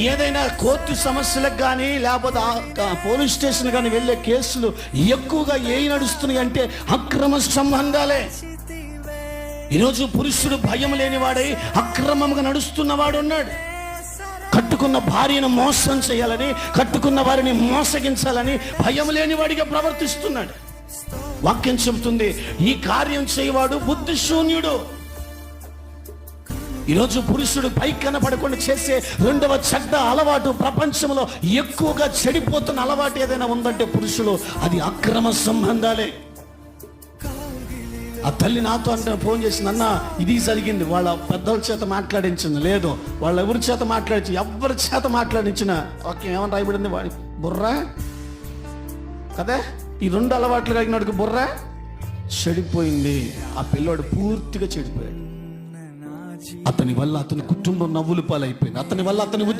ఏదైనా కోర్టు సమస్యలకు కానీ లేకపోతే పోలీస్ స్టేషన్ కానీ వెళ్ళే కేసులు ఎక్కువగా ఏవి నడుస్తున్నాయి అంటే అక్రమ సంబంధాలే. ఈరోజు పురుషుడు భయం లేనివాడై అక్రమంగా నడుస్తున్నవాడు ఉన్నాడు. కట్టుకున్న భార్యను మోసం చేయాలని, కట్టుకున్న వారిని మోసగించాలని భయం లేనివాడిగా ప్రవర్తిస్తున్నాడు. వాక్యం చెబుతుంది, ఈ కార్యం చేయవాడు బుద్ధిశూన్యుడు. ఈరోజు పురుషుడు పై కనపడకుండా చేసే రెండవ చెడ్డ అలవాటు, ప్రపంచంలో ఎక్కువగా చెడిపోతున్న అలవాటు ఏదైనా ఉందంటే పురుషులు, అది అక్రమ సంబంధాలే. ఆ తల్లి నాతో అంటే ఫోన్ చేసింది, అన్న ఇది జరిగింది, వాళ్ళ పెద్దల చేత మాట్లాడించింది. లేదు, వాళ్ళ ఎవరి చేత మాట్లాడించి, ఎవరి చేత మాట్లాడించిన వాక్యం ఏమని రాయబడింది, వాడి బుర్రా కదా. ఈ రెండు అలవాట్లు కలిగినోడికి బుర్రా చెడిపోయింది. ఆ పిల్లోడు పూర్తిగా చెడిపోయాడు. అతని వల్ల అతని కుటుంబం నవ్వులు పాలైపోయింది. అతని వల్ల అతని